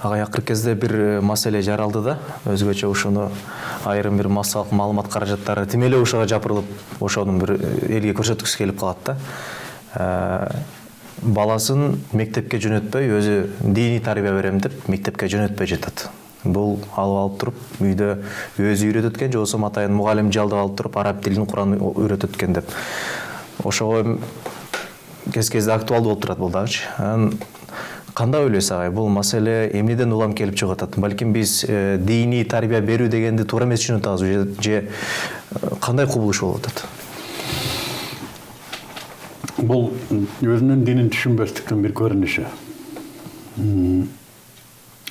Агай акыркы кезде бир маселе жаралды да, өзгөчө ушуну айрым бир массалык маалымат каражаттары тимелөө ушуга жапырылып, ошонун бир элге көрсөткүсү келип калат да. Баласын мектепке жөнөтпөй, өзү диний тарбия берем деп мектепке жөнөтпөй жатат. Бул алып туруп, үйдө өзү үйрөтөт экен, же болбосо атайын мугалим жалдап алып туруп, араб тилин, Куран үйрөтөт экен деп. Ошого кез-кезде актуалдуу болуп турат бул дагычы. Кандай ойлойсуз агай, бул маселе эмнеден улам келип чыгып атат? Балким биз диний тарбия берүү дегенди туура эмес түшүнүп атабызбы, же кандай кубулуш болуп атат? Бул өзүнүн динин түшүнбөстүктүн бир көрүнүшү.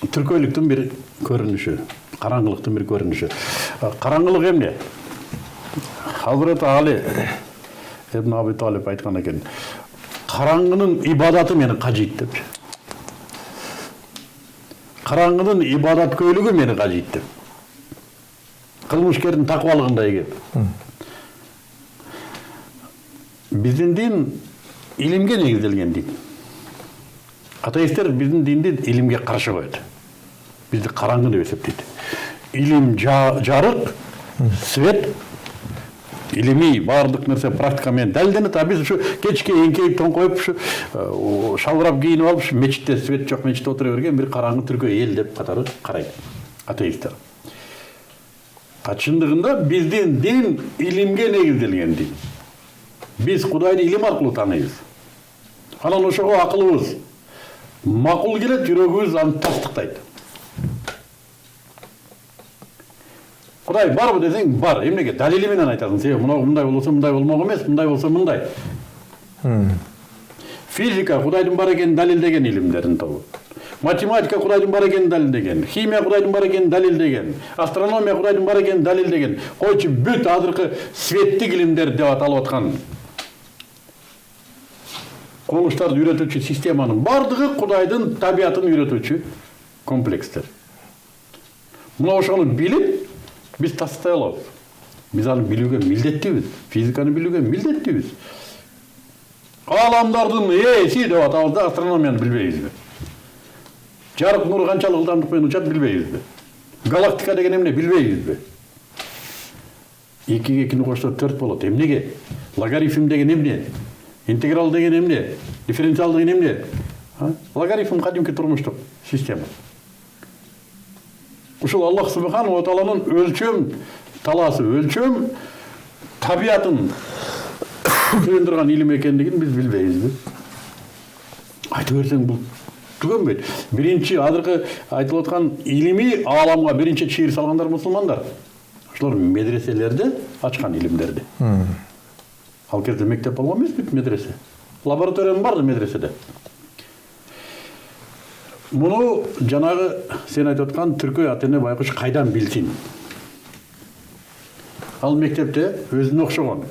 Түркөйлүктүн бир көрүнүшү, караңгылыктын бир көрүнүшү. Караңгылык эмне? Хазрет Али Ибн Аби Талиб айткан экен. Караңгынын ибадаты мени кажыйт деп. Караңгынын ибадаткөйлүгү мени кажыйт деп. Кылмышкердин такыбалыгындай кеп. Биздин дин илимге негизделген дин. Атеисттер биздин динди илимге каршы коет. Бизди караңгы деп эсептейт. Илим жарык, свет, илимий баардык нерсе практика менен далилденет, а биз ушу кечке эңкейип тоңкоюп ушу шалбырап кийинип алып ушу мечитте свет жок мечитте отура берген бир караңгы түркөй эл деп катары карайт атеисттер. Чындыгында биздин дин илимге негизделген дин. Биз Кудайды илим аркылуу тааныйбыз. Анан ошого акылыбыз макул келет, жүрөгүбүз аны тастыктайт. Кудай барбы десең, бар. Эмнеге? Далили менен айтасың. Себеби мындай болсо мындай болмок эмес, мындай болсо мындай. Физика Кудайдын бар экенин далилдеген илимдердин тобу. Математика Кудайдын бар экенин далилдеген. Химия Кудайдын бар экенин далилдеген. Астрономия Кудайдын бар экенин далилдеген. Койчу бүт азыркы светтик илимдер деп аталып аткан кулуштарды үйрөтүүчү системанын бардыгы Кудайдын табиатын үйрөтүүчү комплекстер. Мына ошону билип, биз тастай алабыз. Биз аны билүүгө милдеттүүбүз. Физиканы билүүгө милдеттүүбүз. Аламдардын ээси деп атабыз да, астрономияны билбейбизби? Жарык нуру канчалык ылдамдык менен учат билбейбизби? Галактика деген эмне билбейбизби? 2-ге 2-ни кошсо 4 болот. Эмнеге? Логарифм деген эмне? Интеграл деген эмне? Дифференциал деген эмне? Логарифм кадимки турмуштук система. Ушул Аллах Субханаху ва Тааланын өлчөм талаасы, өлчөм табиатын түйүндүргөн илим экендигин биз билбейбизби? Айтып берсең бул түгөнбөйт. Биринчи азыркы айтылып аткан илимий ааламга биринчи чыйыр салгандар мусулмандар. Ошолор медреселерде ачкан илимдерди. Ал кезде мектеп болгон эмес бүт медресе. Лабораториянын барды медреседе. Муну жанагы сен айтып аткан түркөй ата-эне байкуш кайдан билсин? Ал мектепте өзүнө окшогон.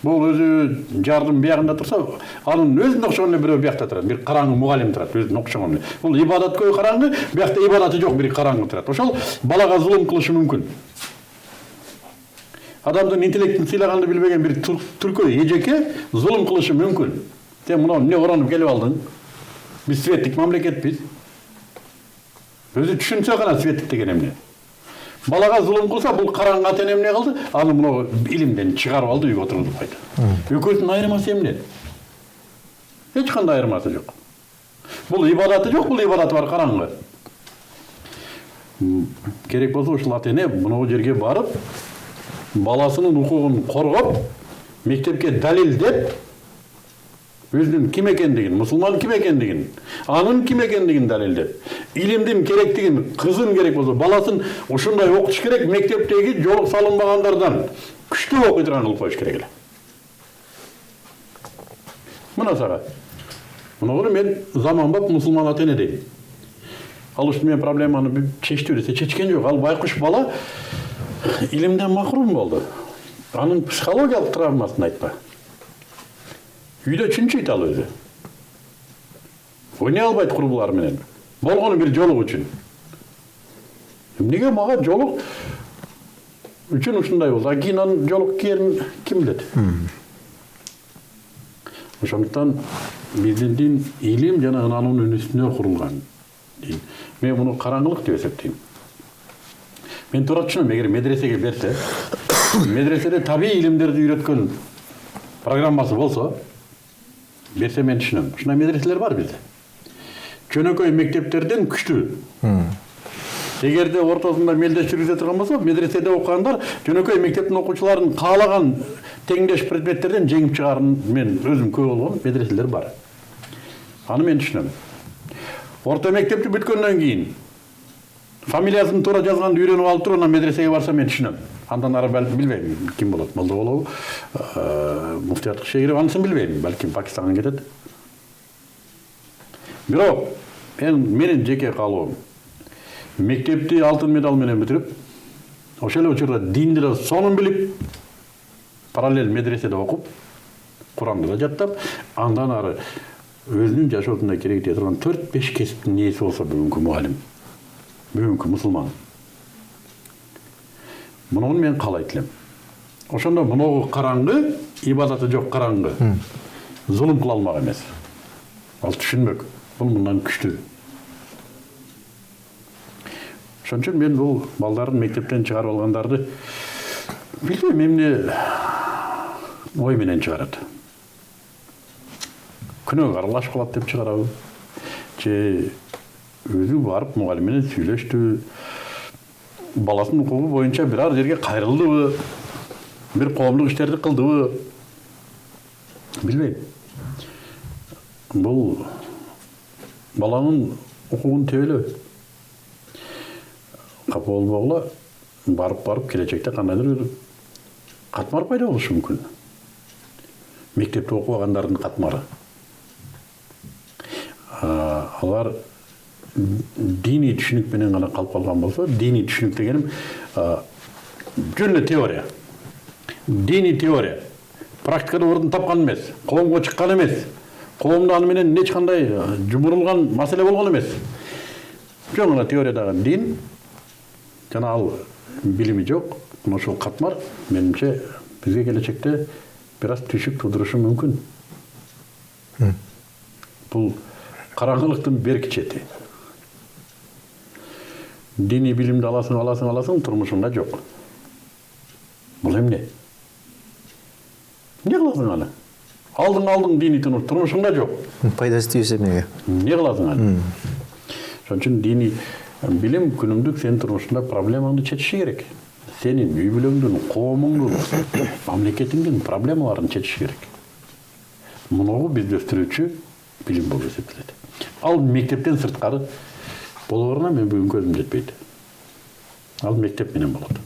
Бул өзү жардын биягында турса, анын өзүнө окшогон бирөө биякта турат. Бир караңгы мугалим турат, өзүнө окшогон. Бул ибадаткөй караңгы, биякта ибадаты жок бир караңгы турат. Ошол балага зулум кылышы мүмкүн. Адамдын интеллектин сыйлаганды билбеген бир түркөй эжеке зулум кылышы мүмкүн. Сен мына эмне оронуп келип алдың? Биз светтик мамлекетпиз. Өзү түшүнсө гана светтик деген эмне. Балага зулум кылса, бул караңгы ата-эне эмне кылды? Аны мына илимден чыгарып алды, үйгө отургузуп койду. Экөөсүнүн айырмасы эмне? Эч кандай айырмасы жок. Бул ибадаты жок, бул ибадаты бар караңгы. Керек болсо ушул ата-эне мына жерге барып, баласынын укугун коргоп, мектепке далилдеп, өзүнүн ким экендигин, мусулман ким экендигин, анын ким экендигин далилдеп, илимдин керектигин, кызын керек болсо, баласын ушундай окутуш керек, мектептеги жолук салынбагандардан күчтүү окуйдурган кылып коюш керек эле. Мына сага. Муну мен заманбап мусулман ата-эне дейм. Ал ушул менен проблеманы чечти десе чечкен жок. Ал байкуш бала илимден махрум болду. Анын психологиялык травмасын айтпа. Үйдө чынчыйт ал өзү. Ойнай албайт курбулары менен. Болгону бир жолук үчүн. Эмнеге мага жолук үчүн ушундай болду? А кийин анын жолук кийерин ким билет? Ошондуктан биздин дин илим жана анын үнүсүнө курулган. дейм. Мен муну караңгылык деп эсептейм. Мен туура түшүнөм, эгер медресеге берсе, медреседе табий илимдерди үйрөткөн программасы болсо, берсе мен түшүнөм. Ушундай медреселер бар бизде. Жөнөкөй мектептерден күчтүү. Эгерде ортосунда мелдеш жүргүзө турган болсо, медреседе окугандар жөнөкөй мектептин окуучуларын каалаган теңдеш предметтерден жеңип чыгарын мен өзүм көп болгон медреселер бар. Аны мен түшүнөм. Орто мектепти бүткөндөн кийин фамилиясын туура жазганды үйрөнүп алып туруп анан медресеге барса мен түшүнөм. Андан ары билбейм ким болот, молдо болобу, муфтият Кышегиров, анысын билбейм, балким Пакистанга кетет. Бирок менин жеке каалоом, мектепти алтын медал менен бүтүрүп, ошол эле учурда динди да сонун билип, параллель медреседе окуп, Куранды да жаттап, андан ары өзүнүн жашоосунда керек дей турган 4-5 кесиптин нээси болсо бүгүнкү мугалим, бүгүнкү мусулман. Муну мен каалайт элем. Ошондо мунугу караңгы, ибадаты жок караңгы, зулум кыла алмак эмес. Ал түшүнмөк. Бул мындан күчтүү. Ошон үчүн мен бул балдарын мектептен чыгарып алгандарды билбейм, эмне ой менен чыгарат. Күнөөгө аралашып калат деп чыгарабы? Же өзү барып мугалим менен сүйлөштү, баласынын укугу боюнча бир ар жерге кайрылдыбы, бир коомдук иштерди кылдыбы? Билбейм. Бул баланын укугун тебелебиз. Капа болбогула, барып келечекте кандайдыр катмар пайда болушу мүмкүн. Мектепте окубагандардын катмары. Алар диний түшүнүк менен гана калып калган болсо, диний түшүнүк дегеним жөн эле теория. Диний теория. Практикада ордун тапкан эмес, коомго чыккан эмес. Коомдо аны менен эч кандай жумурулган маселе болгон эмес. Жөн гана теориядагы дин, жана ал билими жок, ошол катмар менимче бизге келечекте бир аз түшүк туудурушу мүмкүн. Бул караңгылыктын берки чети. Диний билимди аласың, турмушуңда жок. Бул эмне? Не кыласың аны? Алдың диний турмушуңда жок. Пайдасы тийсе эмнеге? Не кыласың аны? Ошон үчүн диний билим күнүмдүк сенин турмушуңда проблемаңды чечиши керек. Сенин үй бүлөңдүн, коомуңдун, мамлекетиңдин проблемаларын чечиши керек. Мунугу бизди өстүрүүчү билим болуп эсептелет. Ал мектептен сырткары болоруна мен бүгүн көзүм жетпейт. Ал мектеп менен болот.